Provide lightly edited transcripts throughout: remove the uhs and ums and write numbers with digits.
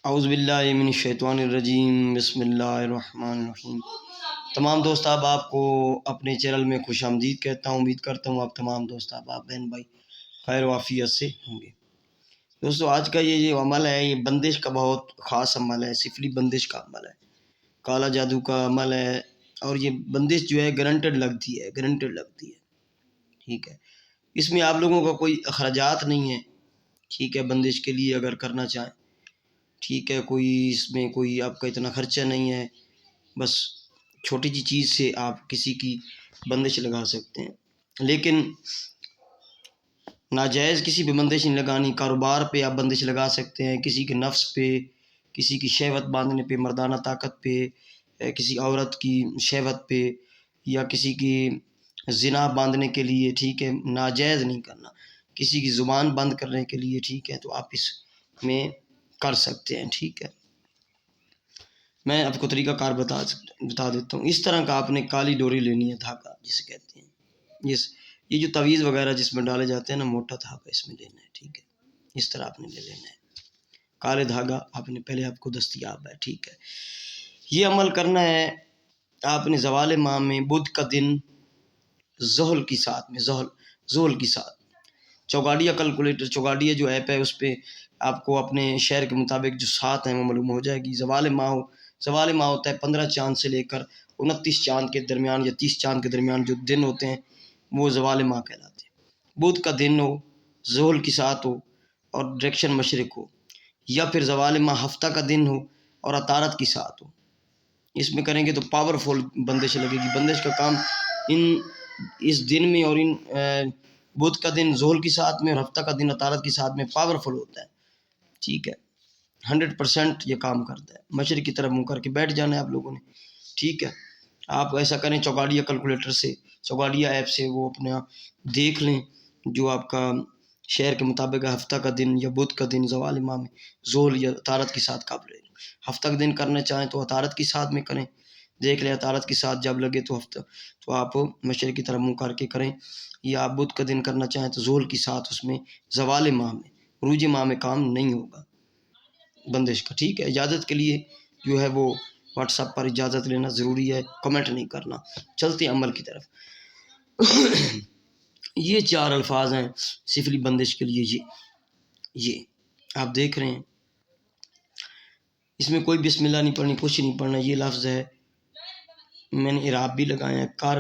اعوذ باللہ من الشیطان الرجیم، بسم اللہ الرحمن الرحیم۔ تمام دوست آپ کو اپنے چینل میں خوش آمدید کہتا ہوں۔ امید کرتا ہوں آپ تمام دوست آپ بہن بھائی خیر و عافیت سے ہوں گے۔ دوستو آج کا یہ جو عمل ہے، یہ بندش کا بہت خاص عمل ہے، سفلی بندش کا عمل ہے، کالا جادو کا عمل ہے، اور یہ بندش جو ہے گارنٹیڈ لگتی ہے، ٹھیک ہے۔ اس میں آپ لوگوں کا کوئی اخراجات نہیں ہے، ٹھیک ہے، بندش کے لیے اگر کرنا چاہیں، ٹھیک ہے، کوئی اس میں کوئی آپ کا اتنا خرچہ نہیں ہے، بس چھوٹی سی چیز سے آپ کسی کی بندش لگا سکتے ہیں۔ لیکن ناجائز کسی پہ بندش نہیں لگانی، کاروبار پہ آپ بندش لگا سکتے ہیں، کسی کے نفس پہ، کسی کی شہوت باندھنے پہ، مردانہ طاقت پہ، کسی عورت کی شہوت پہ، یا کسی کی زنا باندھنے کے لیے، ٹھیک ہے، ناجائز نہیں کرنا، کسی کی زبان بند کرنے کے لیے، ٹھیک ہے، تو آپ اس میں کر سکتے ہیں، ٹھیک ہے۔ میں آپ کو طریقہ کار بتا دیتا ہوں۔ اس طرح کا آپ نے کالی ڈوری لینی ہے، دھاگا جسے کہتے ہیں، یہ جو تعویذ وغیرہ جس میں ڈالے جاتے ہیں نا، موٹا دھاگا اس میں لینا ہے، ٹھیک ہے، اس طرح آپ نے لے لینا ہے، کالے دھاگا آپ نے پہلے آپ کو دستیاب ہے، ٹھیک ہے۔ یہ عمل کرنا ہے آپ نے زوال ماہ میں بدھ کا دن ظہر کی ساتھ چوگاڑیا کیلکولیٹر، چوگاڑیا جو ایپ ہے اس پہ آپ کو اپنے شہر کے مطابق جو ساتھ ہیں وہ معلوم ہو جائے گی۔ زوال ماہ ہوتا ہے 15 چاند سے لے کر 29 چاند کے درمیان یا 30 چاند کے درمیان جو دن ہوتے ہیں وہ زوال ماہ کہلاتے ہیں۔ بدھ کا دن ہو، ظہر کی ساتھ ہو اور ڈائریکشن مشرق ہو، یا پھر زوال ماہ ہفتہ کا دن ہو اور عطارد کی ساتھ ہو، اس میں کریں گے تو پاورفل بندش لگے گی۔ بندش کا کام اس دن میں اور بدھ کا دن ظہر کی ساتھ میں اور ہفتہ کا دن عطارد کی ساتھ میں پاورفل ہوتا ہے، ٹھیک ہے، 100% یہ کام کرتا ہے۔ مشرق کی طرف منہ کر کے بیٹھ جانا ہے آپ لوگوں نے، ٹھیک ہے۔ آپ ایسا کریں، چوگاڑیا کیلکولیٹر سے، چوگاڑیا ایپ سے وہ اپنا دیکھ لیں جو آپ کا شہر کے مطابق ہفتہ کا دن یا بدھ کا دن زوال ماہ میں ظہر یا عطارد کی ساتھ قابل ہے۔ ہفتہ کا دن کرنا چاہیں تو عطارد کی ساتھ میں کریں، دیکھ لیں عطارد کی ساتھ جب لگے تو آپ مشرق کی طرف منہ کر کے کریں، یا آپ بدھ کا دن کرنا چاہیں تو ظہر کی ساتھ اس میں زوال ماہ میں، عروج ماہ میں کام نہیں ہوگا بندش کا، ٹھیک ہے۔ اجازت کے لیے جو ہے وہ واٹس ایپ پر اجازت لینا ضروری ہے، کمنٹ نہیں کرنا۔ چلتے عمل کی طرف۔ یہ 4 الفاظ ہیں سفلی بندش کے لیے، یہ آپ دیکھ رہے ہیں، اس میں کوئی بسم اللہ نہیں پڑھنی، کچھ نہیں پڑھنا۔ یہ لفظ ہے، میں نے اعراب بھی لگایا ہے، کر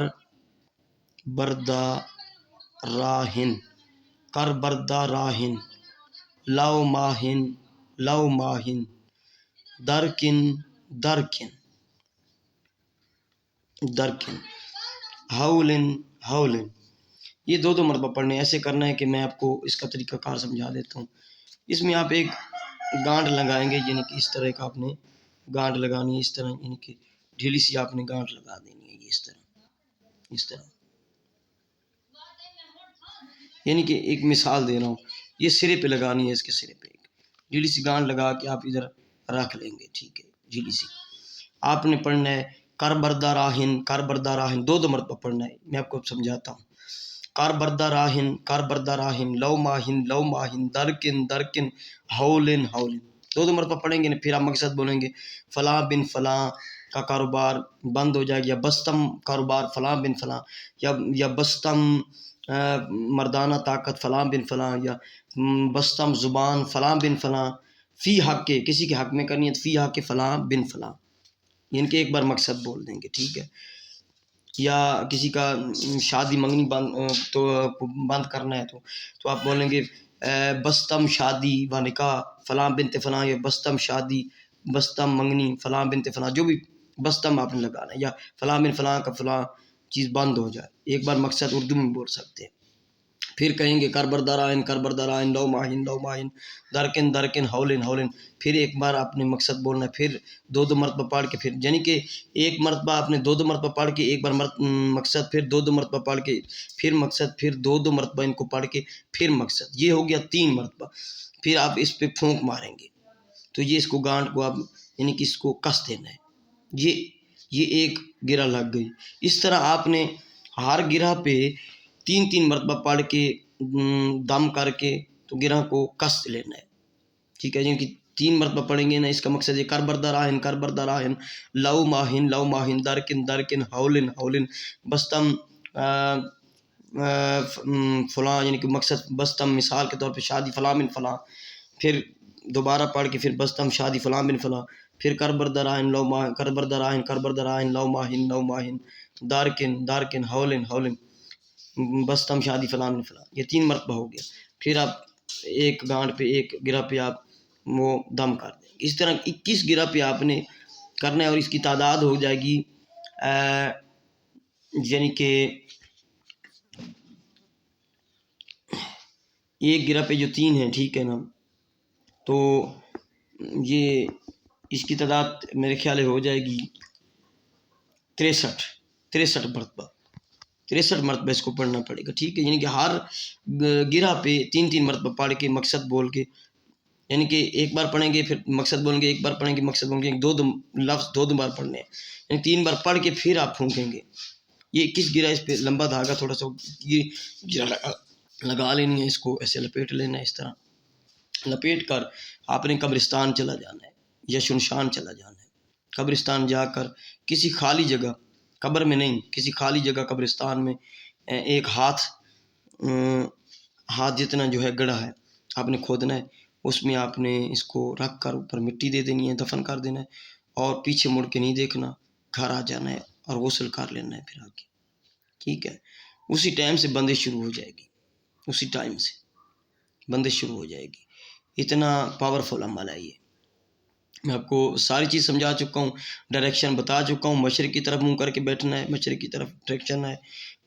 بردہ راہن، لو ماہن، درکن، ہولن، یہ 2 مرتبہ پڑھنے، ایسے کرنا ہے کہ میں آپ کو اس کا طریقہ کار سمجھا دیتا ہوں۔ اس میں آپ ایک گانٹ لگائیں گے، یعنی کہ اس طرح کا آپ نے گانٹ لگانی ہے، اس طرح، یعنی کہ ڈھیلی سی آپ نے گانٹ لگا دینی ہے، اس طرح، یعنی کہ ایک مثال دے رہا ہوں، یہ سرے پہ لگانی ہے، اس کے سرے پہ ایک ڈھیلی سی گانٹ لگا کے آپ ادھر رکھ لیں گے، ٹھیک ہے، ڈھیلی سی۔ آپ نے پڑھنا ہے کر بردہ راہن 2 مرتبہ پڑھنا ہے، میں آپ کو سمجھاتا ہوں۔ کر بردہ راہن، لو ماہن، درکن، ہولن 2 مرتبہ پڑھیں گے، پھر آپ مقصد بولیں گے، فلاں بن فلاں کا کاروبار بند ہو جائے گا، یا بستم کاروبار فلاں بن فلاں، یا بستم مردانہ طاقت فلاں بن فلاں، یا بستم زبان فلاں بن فلاں، فی حق کے، کسی کے حق میں کرنی ہے تو فی حق کے فلاں بن فلاں، یعنی کہ ایک بار مقصد بول دیں گے، ٹھیک ہے۔ یا کسی کا شادی منگنی بند کرنا ہے تو آپ بولیں گے بستم شادی و نکاح فلاں بنت فلاں، یا بستم شادی، بستم منگنی فلاں بنت فلاں، جو بھی بستم آپ نے لگانا ہے، یا فلاں بن فلاں کا فلاں چیز بند ہو جائے، ایک بار مقصد اردو میں بول سکتے ہیں۔ پھر کہیں گے کر بردہ راہن، لو ماہن، درکن، ہولن، پھر ایک بار آپ نے مقصد بولنا ہے، پھر 2 مرتبہ پڑھ کے، پھر یعنی کہ ایک مرتبہ آپ نے 2 مرتبہ پڑھ کے، ایک بار مقصد، پھر 2 مرتبہ پڑھ کے، پھر مقصد، پھر 2 مرتبہ ان کو پڑھ کے، پھر مقصد، یہ ہو گیا 3 مرتبہ۔ پھر آپ اس پہ پھونک ماریں گے تو یہ اس کو گانٹ کو آپ یعنی کہ اس کو کس دینا ہے، یہ ایک گرہ لگ گئی۔ اس طرح آپ نے ہر گرہ پہ 3 مرتبہ پڑھ کے دم کر کے تو گرہ کو کس لینا ہے، ٹھیک ہے، یعنی کہ 3 مرتبہ پڑھیں گے نا، اس کا مقصد ہے کربردراہن کربردراہن، لو ماہن درکن درکن، ہولن ہولن، بستم فلاں، یعنی کہ مقصد بستم مثال کے طور پہ شادی فلاں بن فلاں، پھر دوبارہ پڑھ کے پھر بستم شادی فلاں بن فلاں، پھر کربردراہن لو ماہن کربردراہن کربردراہن، لو ماہن دارکن دارکن، ہولن ہولن، بستم شادی فلاں بن فلاں، یہ 3 مرتبہ ہو گیا۔ پھر آپ ایک گانٹ پہ ایک گرہ پہ آپ وہ دم کر دیں گے۔ اس طرح 21 گرہ پہ آپ نے کرنا ہے، اور اس کی تعداد ہو جائے گی یعنی کہ ایک گرہ پہ جو 3 ہیں، ٹھیک ہے نا، تو یہ اس کی تعداد میرے خیال ہو جائے گی 63 مرتبہ، 63 مرتبہ اس کو پڑھنا پڑے گا، ٹھیک ہے۔ یعنی کہ ہر گرہ پہ 3 مرتبہ پڑھ کے مقصد بول کے، یعنی کہ ایک بار پڑھیں گے پھر مقصد بولیں گے، ایک بار پڑھیں گے مقصد بولیں گے، 2 لفظ 2 بار پڑھنے ہیں، یعنی 3 بار پڑھ کے پھر آپ پھونکیں گے۔ یہ 21 گرہ، اس پہ لمبا دھاگا تھوڑا سا یہ گرہ لگا لینی ہے، اس کو ایسے لپیٹ لینا ہے، اس طرح لپیٹ کر آپ نے قبرستان چلا جانا ہے یا شمشان چلا جانا ہے۔ قبرستان جا کر کسی خالی جگہ، قبر میں نہیں، کسی خالی جگہ قبرستان میں ایک ہاتھ جتنا جو ہے گڑھا ہے آپ نے کھودنا ہے، اس میں آپ نے اس کو رکھ کر اوپر مٹی دے دینی ہے، دفن کر دینا ہے، اور پیچھے مڑ کے نہیں دیکھنا، گھر آ جانا ہے اور غسل کر لینا ہے پھر آ کے، ٹھیک ہے۔ اسی ٹائم سے بندش شروع ہو جائے گی، اسی ٹائم سے بندش شروع ہو جائے گی۔ اتنا پاورفل عمل ہے یہ، میں آپ کو ساری چیز سمجھا چکا ہوں، ڈائریکشن بتا چکا ہوں۔ مشرق کی طرف منہ کر کے بیٹھنا ہے، مشرق کی طرف ڈائریکشن ہے،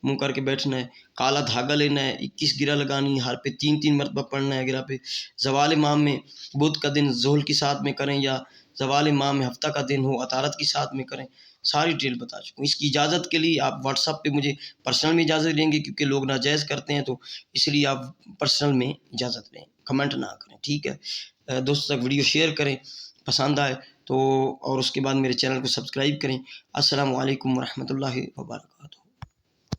منہ کر کے بیٹھنا ہے، کالا دھاگا لینا ہے، 21 گرہ لگانی ہے، ہر پہ 3 مرتبہ پڑھنا ہے گرہ پہ۔ زوال ماہ میں بدھ کا دن ظہر کی ساتھ میں کریں، یا زوال ماہ میں ہفتہ کا دن ہو عطارت کی ساتھ میں کریں، ساری ڈیٹیل بتا چکا ہوں۔ اس کی اجازت کے لیے آپ واٹس ایپ پہ مجھے پرسنل میں اجازت لیں گے، کیونکہ لوگ ناجائز کرتے ہیں، تو اس لیے آپ پرسنل میں اجازت لیں، کمنٹ نہ کریں، ٹھیک ہے۔ دوستوں تک ویڈیو شیئر کریں پسند آئے تو، اور اس کے بعد میرے چینل کو سبسکرائب کریں۔ السلام علیکم ورحمۃ اللہ وبرکاتہ۔